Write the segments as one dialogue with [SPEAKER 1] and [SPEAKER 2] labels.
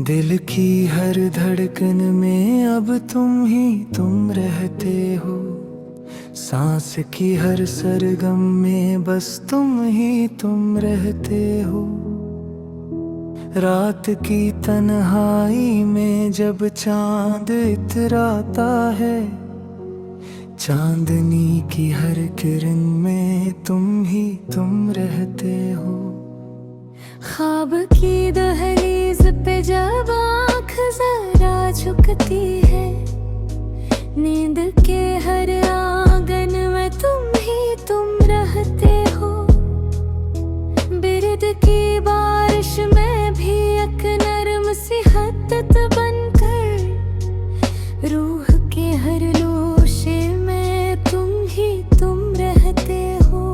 [SPEAKER 1] दिल की हर धड़कन में अब तुम ही तुम रहते हो। सांस की हर सरगम में बस तुम ही तुम रहते हो। रात की तन्हाई में जब चांद इतराता है, चांदनी की हर किरण में तुम ही तुम रहते हो।
[SPEAKER 2] ख्वाब की दहलीज पे जब आँख जरा झुकती है, नींद के हर आंगन में तुम ही तुम रहते हो। बिरद की बारिश में भी एक नरम सी हद्दत बनकर, रूह के हर लोशे में तुम ही तुम रहते हो।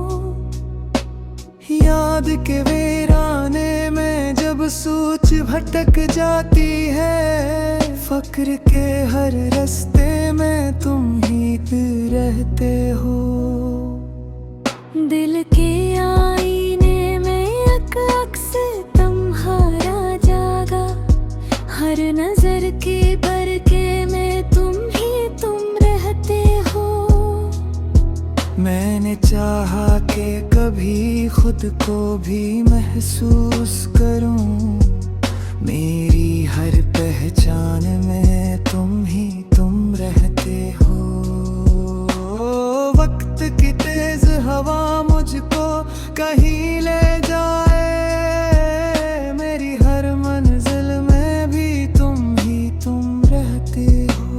[SPEAKER 1] याद के वीराने में जब सोच भटक जाती है, फक्र के हर रास्ते में तुम ही रहते हो।
[SPEAKER 2] दिल के आईने में एक अक्स तुम्हारा जागा, हर नजर के बरके में तुम ही तुम रहते हो।
[SPEAKER 1] मैंने चाहा कि कभी खुद को भी महसूस करूं, मेरी हर पहचान में तुम ही तुम रहते हो। वक्त की तेज हवा मुझको कहीं ले जाए, मेरी हर मंजिल में भी तुम ही तुम रहते हो।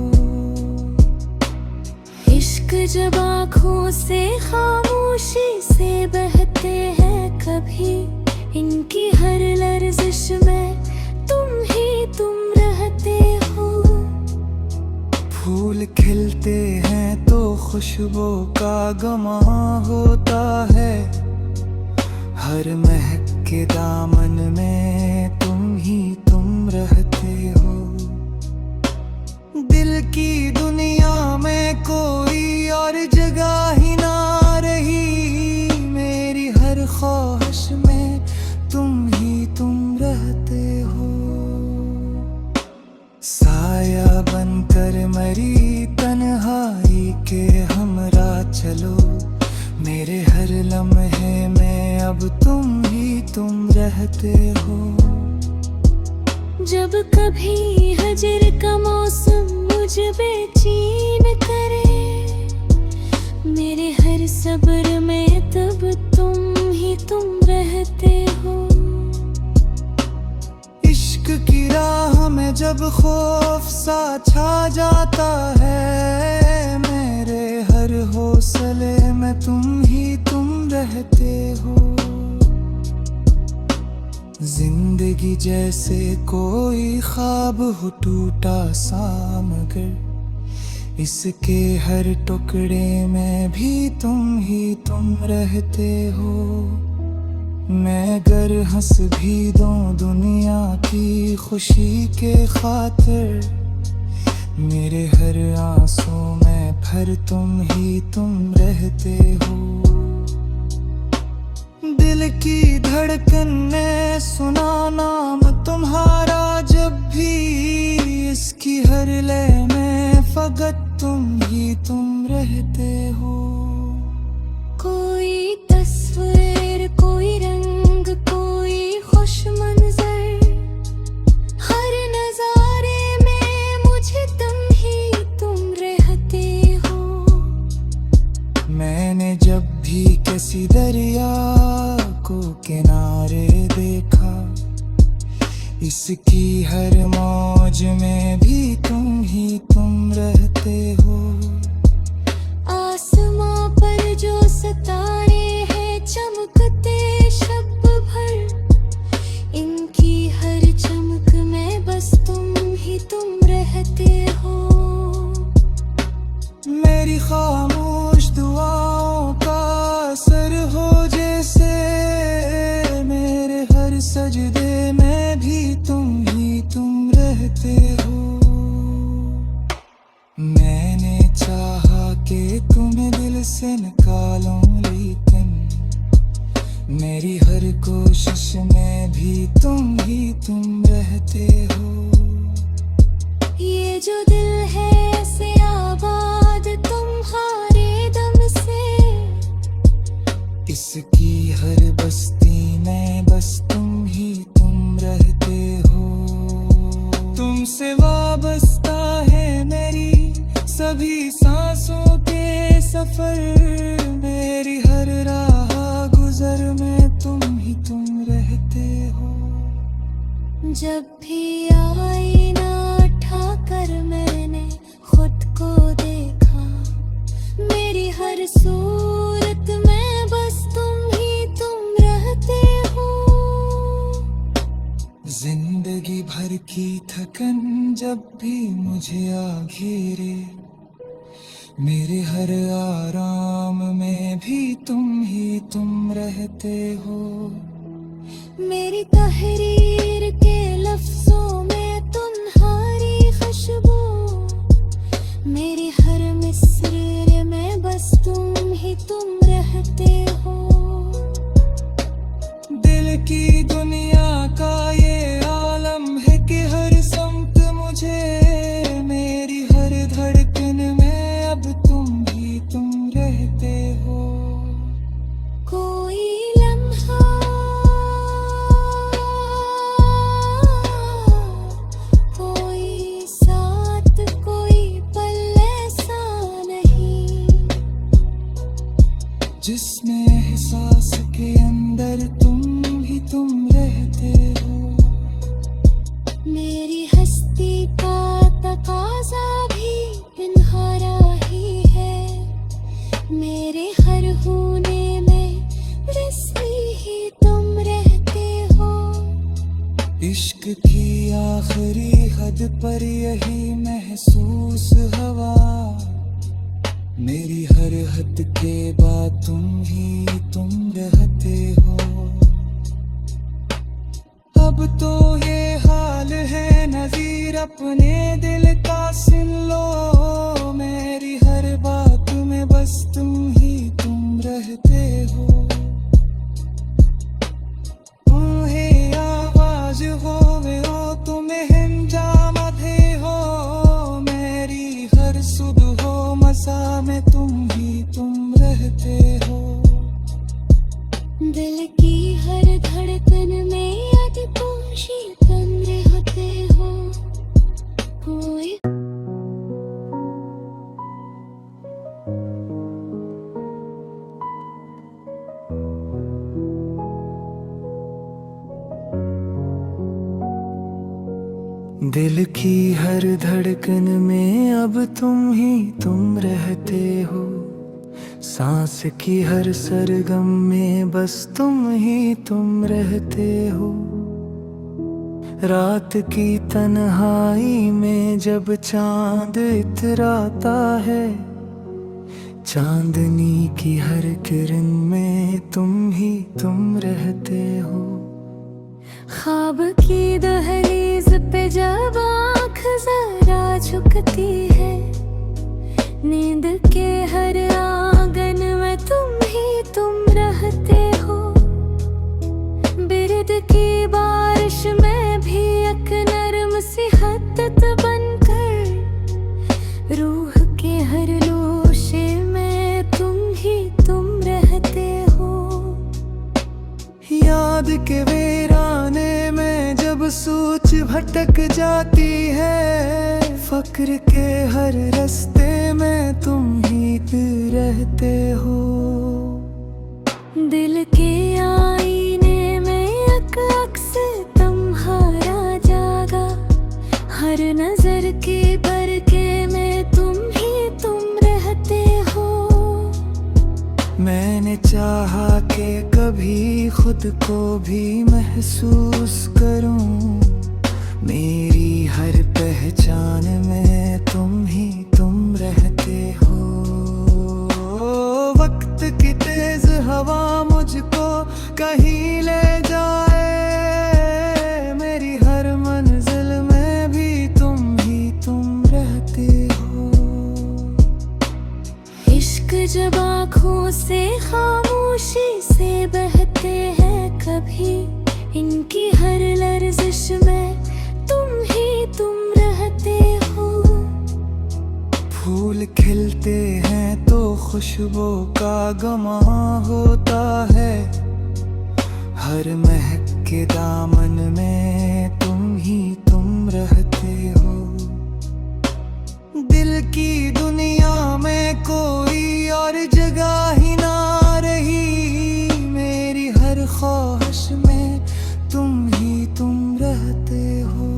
[SPEAKER 2] इश्क जब आँखों से खामोशी से बहते हैं कभी, इनकी हर लर्जिश में तुम ही तुम रहते हो।
[SPEAKER 1] फूल खिलते हैं तो खुशबू का गमा होता है, हर महक के दामन में तुम ही तुम रहते हो। दिल की दुनिया में कोई और जगह ही ना रही, मेरी हर ख्वाहिश में तुम ही तुम रहते हो। साया बनकर मरी तन्हाई के हमरा चलो, मेरे हर लम्हे में अब तुम ही तुम रहते हो।
[SPEAKER 2] जब कभी हजर का मौसम मुझ बेचैन करे, मेरे हर सब्र में तब तुम ही तुम रहते हो।
[SPEAKER 1] इश्क की राह में जब खौफ सा छा जाता है, मेरे हर हौसले में तुम ही तुम रहते हो। जिंदगी जैसे कोई ख्वाब हो टूटा सा, मगर इसके हर टुकड़े में भी तुम ही तुम रहते हो। मैं गर हंस भी दूं दुनिया की खुशी के खातिर, मेरे हर आंसू में फिर तुम ही तुम रहते हो। दिल की धड़कन ने सुना नाम तुम्हारा जब भी, इसकी हर लय में फकत तुम ही तुम रहते हो।
[SPEAKER 2] कोई तस्वीर, कोई रंग, कोई खुश मंजर, हर नजारे में मुझे तुम ही तुम रहते हो।
[SPEAKER 1] मैंने जब भी किसी दरिया को किनारे देखा, इसकी हर मौज में भी तुम ही तुम रहते हो।
[SPEAKER 2] आसमां पर जो सितारे हैं चमकते शब भर, इनकी हर चमक में बस तुम ही तुम रहते हो।
[SPEAKER 1] मेरी खामोश दुआओं का असर हो जैसे, मेरे हर सजदे में भी तुम ही तुम रहते हो। मैंने चाहा कि तुम्हें दिल से निकालूं, लेकिन मेरी हर कोशिश में भी तुम ही तुम रहते हो।
[SPEAKER 2] जो दिल है ऐसे आबाद तुम्हारे दम से।
[SPEAKER 1] इसकी हर बस्ती में बस तुम ही तुम रहते हो। तुमसे वाबस्ता है मेरी सभी सांसों के सफर। मेरी हर राह गुजर में तुम ही तुम रहते हो।
[SPEAKER 2] जब भी आईना उठाकर मैंने खुद को देखा, मेरी हर सूरत में बस तुम ही तुम रहते हो।
[SPEAKER 1] जिंदगी भर की थकन जब भी मुझे आ घेरे, मेरे हर आराम में भी तुम ही तुम रहते हो।
[SPEAKER 2] मेरी तहरीर के लफ्जों में तुम्हारी खुशबू, मेरी हर मिसरे में बस तुम ही तुम रहते हो।
[SPEAKER 1] दिल की दुनिया का ये आलम है कि हर समत मुझे, मेरी हर धड़कन में अब तुम ही तुम रहते हो।
[SPEAKER 2] कोई लम्हा, कोई साथ, कोई पल ऐसा नहीं
[SPEAKER 1] जिसमें एहसास के अंदर तुम ही तुम रहते हो।
[SPEAKER 2] मेरी हस्ती का तकाजा भी तुम्हारा ही है। मेरे हर होने में वैसे ही तुम रहते हो।
[SPEAKER 1] इश्क की आखिरी हद पर यही महसूस हवा, मेरी हर हद के बाद तुम ही तुम रहते हो। अब तो ये हाल है नज़ीर अपने दिल का सुन लो। मेरी हर बात में बस तुम ही तुम रहते हो। तुम्हें आवाज होवे हो, तुम्हें हिंजाम थे हो। मेरी हर सुबह हो मसा में तुम ही तुम रहते हो।
[SPEAKER 2] दिल की हर धड़कन में अदपोशी तुम रहते हो। कोई
[SPEAKER 1] दिल की हर धड़कन में अब तुम ही तुम रहते हो। सांस की हर सरगम में बस तुम ही तुम रहते हो। रात की तन्हाई में जब चांद इतराता है, चांदनी की हर किरण में तुम ही तुम रहते हो।
[SPEAKER 2] ख्वाब की दहलीज पे जब आँख जरा झुकती है, नींद के हर आंगन में तुम ही तुम रहते हो। बिरद की बारिश में भी एक नरम सी हद्दत बनकर, रूह के हर लोशे में तुम ही तुम रहते हो।
[SPEAKER 1] याद के वीराने में जब सोच भटक जाती है, फक्र के हर रास्ते में तुम ही रहते हो।
[SPEAKER 2] दिल के आईने में एक अक्स तुम्हारा जागा, हर नजर के बरके में तुम ही तुम रहते हो।
[SPEAKER 1] मैंने चाहा कि कभी खुद को भी महसूस करूं, मेरी हर पहचान में तुम ही तुम रहते हो। वक्त की तेज हवा मुझको कहीं ले जाए, मेरी हर मंजिल में भी तुम ही तुम रहते हो।
[SPEAKER 2] इश्क जब आँखों से खामोशी से बहते हैं कभी, इनकी हर लर्जिश में तुम ही तुम रहते हो।
[SPEAKER 1] फूल खिलते हैं तो खुशबू का गमा होता है। हर महक के दामन में तुम ही तुम रहते हो। दिल की दुनिया में कोई और जगह ही ना रही। मेरी हर ख्वाहिश में तुम ही तुम रहते हो।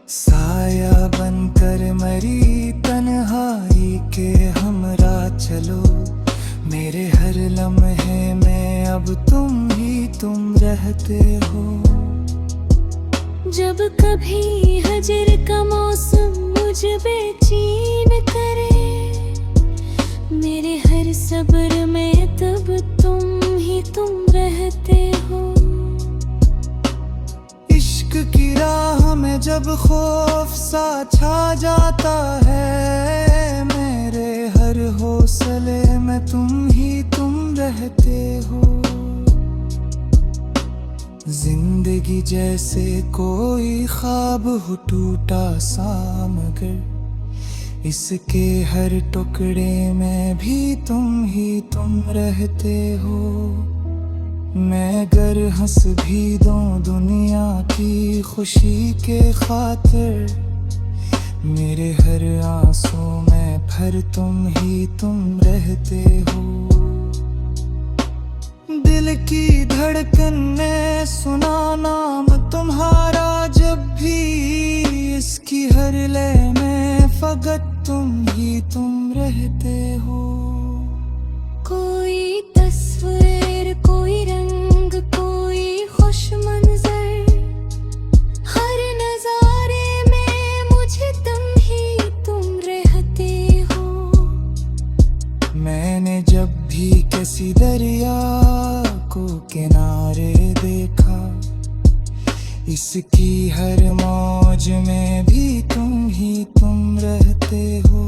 [SPEAKER 1] साया बनकर मरी तन्हाई के हमरा चलो। मेरे हर लम्हे में अब तुम ही तुम रहते हो।
[SPEAKER 2] जब कभी हजर का मौसम मुझ बेचैन करे, मेरे हर सब्र में तब तुम ही तुम रहते हो।
[SPEAKER 1] इश्क की राह में जब खौफ सा छा जाता है, मेरे हर हौसले में तुम ही तुम रहते हो। जिंदगी जैसे कोई ख्वाब हो टूटा सा, मगर इसके हर टुकड़े में भी तुम ही तुम रहते हो। मैं गर हंस भी दूं दुनिया की खुशी के खातिर, मेरे हर आंसू में फिर तुम ही तुम रहते हो। दिल की धड़कन ने सुना नाम तुम्हारा जब भी, इसकी हर लय में फकत तुम ही तुम रहते हो।
[SPEAKER 2] कोई तस्वीर, कोई रंग, कोई खुश मंजर, हर नजारे में मुझे तुम ही तुम रहते हो।
[SPEAKER 1] मैंने जब भी किसी दरिया को किनारे देखा, इसकी हर मौज में भी तुम ही तुम रहते हो।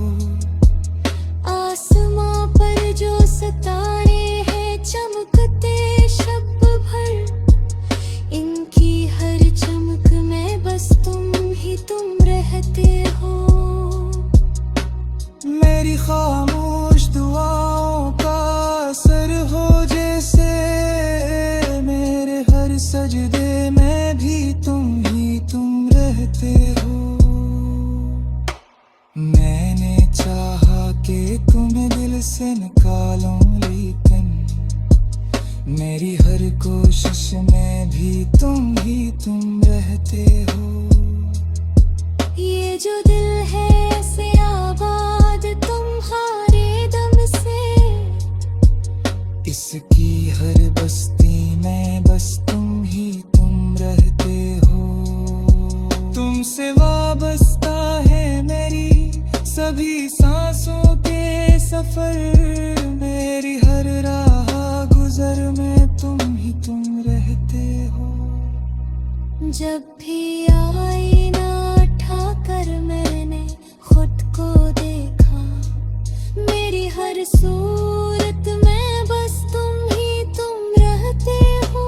[SPEAKER 2] आसमां पर जो सितारे हैं चमकते शब भर, इनकी हर चमक में बस तुम ही तुम रहते हो।
[SPEAKER 1] मेरी खामोश दुआओं का असर हो जैसे, मेरे हर सजदे में भी तुम ही तुम रहते हो। मैंने चाहा कि तुम्हें दिल से निकालूं, लेकिन मेरी हर कोशिश में भी तुम ही तुम रहते हो।
[SPEAKER 2] ये जो दिल है ऐसे आबाद तुम्हारे दम से,
[SPEAKER 1] इसकी हर बस्ती में बस तुम ही तुम रहते हो। तुमसे वाबस्ता है मेरी सभी सांसों के सफर, मेरी हर राह गुजर में तुम ही तुम रहते हो।
[SPEAKER 2] जब भी आईना उठाकर मैंने खुद को देखा, मेरी हर सूरत में बस तुम ही तुम रहते हो।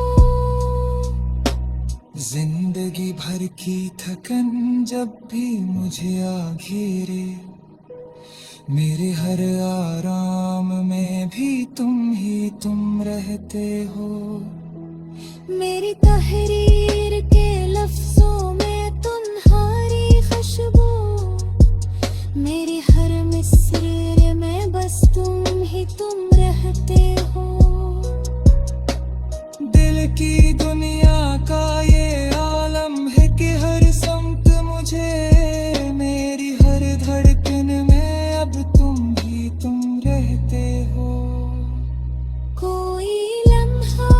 [SPEAKER 1] जिंदगी भर की थकन जब भी मुझे आ घेरे, मेरे हर आराम में भी तुम ही तुम रहते हो।
[SPEAKER 2] मेरी तहरीर के लफ्जों में तुम्हारी खुशबू, मेरी हर मिसरे में बस तुम ही तुम रहते हो।
[SPEAKER 1] दिल की दुनिया का ये आलम है कि हर समत मुझे, मेरी हर धड़कन में अब तुम ही तुम रहते हो।
[SPEAKER 2] कोई लम्हा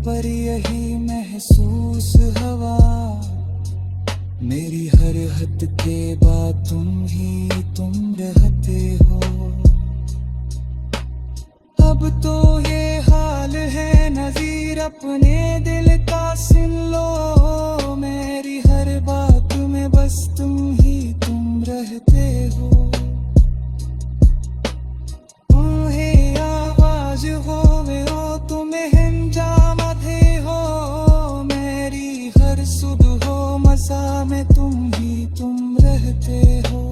[SPEAKER 1] पर यही महसूस हवा, मेरी हर हद के बाद तुम रहते हो। अब तो ये हाल है नज़ीर अपने दिल का सुन लो, मेरी हर बात में बस तुम रहते हो। तुम्हें आवाज हो वे हो तुम्हें हंजाम थे हो, मेरी हर सुध हो मसा में तुम रहते हो।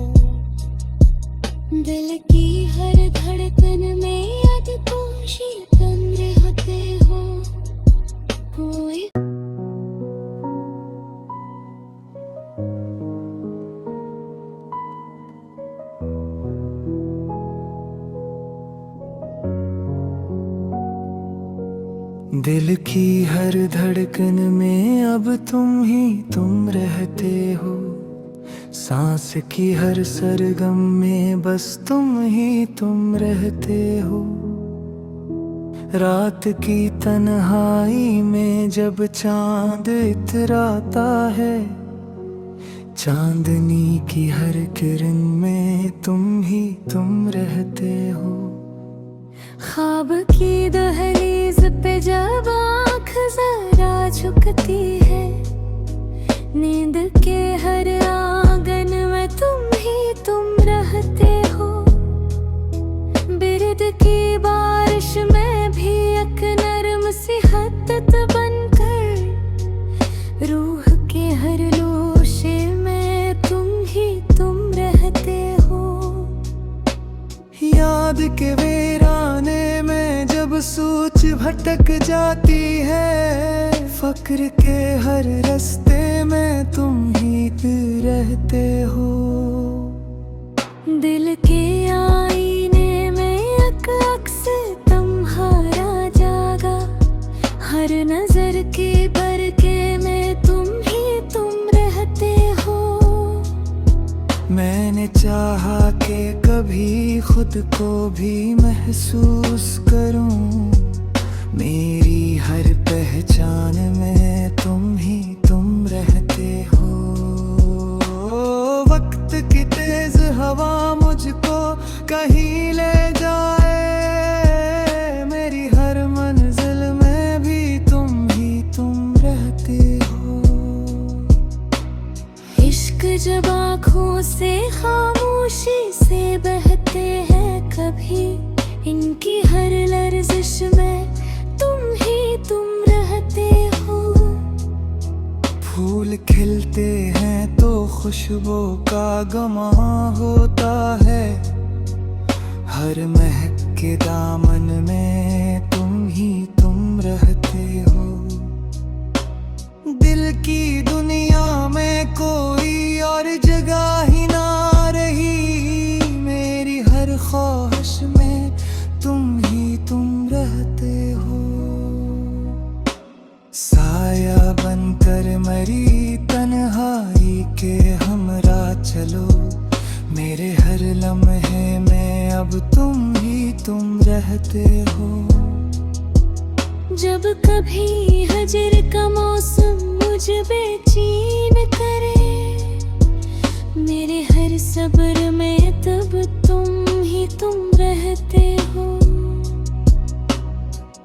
[SPEAKER 2] दिल की हर धड़कन में याद तुम ही तुम रहते हो। कोई
[SPEAKER 1] दिल की हर धड़कन में अब तुम रहते हो। सांस की हर सरगम में बस तुम रहते हो। रात की तन्हाई में जब चांद इतराता है, चांदनी की हर किरण में तुम रहते हो।
[SPEAKER 2] ख्वाब की दहलीज पे जब आँख जरा झुकती है, नींद के हर आंगन में तुम रहते हो। बिरद की बारिश में भी एक नरम सी हद्दत बनकर, रूह के हर लोशे में तुम रहते हो।
[SPEAKER 1] याद के वीराने में जब सोच भटक जाती है, फक्र के हर रास्ते में तुम रहते हो।
[SPEAKER 2] दिल के आईने में एक अक्स तुम्हारा जागा, हर नजर के बरके में तुम रहते हो।
[SPEAKER 1] मैंने चाहा कि कभी खुद को भी महसूस करूं, मेरी हर पहचान में तुम रहते हो। वक्त की तेज हवा मुझको कहीं ले जाए, मेरी हर मंजिल में भी तुम रहते हो।
[SPEAKER 2] इश्क जब आँखों से खामोशी से बहते हैं कभी, इनकी हर लर्जिश में तुम रहते हो।
[SPEAKER 1] फूल खिलते हैं तो खुशबू का गमा होता है, हर महक के दामन में तुम रहते हो। दिल की दुनिया में कोई और जगह ही ना रही, मेरी हर ख्वाहिश में तुम रहते हो। साया बनकर मरी तन्हाई के हमरा चलो, मेरे हर लम्हे में अब तुम रहते हो।
[SPEAKER 2] जब कभी हजर का मौसम मुझ बेचैन करे, मेरे हर सब्र में तब तुम रहते हो।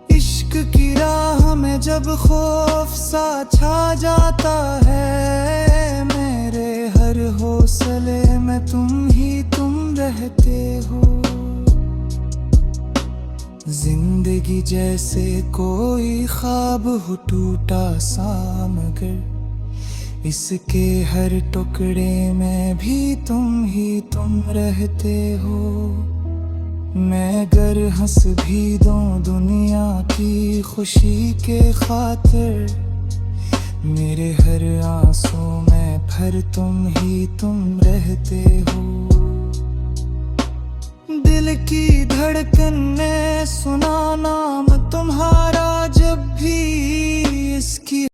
[SPEAKER 1] इश्क की राह में जब खौफ सा छा जाता है, मेरे हर हौसले में तुम रहते हो। जिंदगी जैसे कोई ख्वाब हो टूटा सा, मगर इसके हर टुकड़े में भी तुम रहते हो। मैं गर हंस भी दूं दुनिया की खुशी के खातिर, मेरे हर आंसू में फिर तुम रहते हो। दिल की धड़कन ने सुना नाम तुम्हारा जब भी, इसकी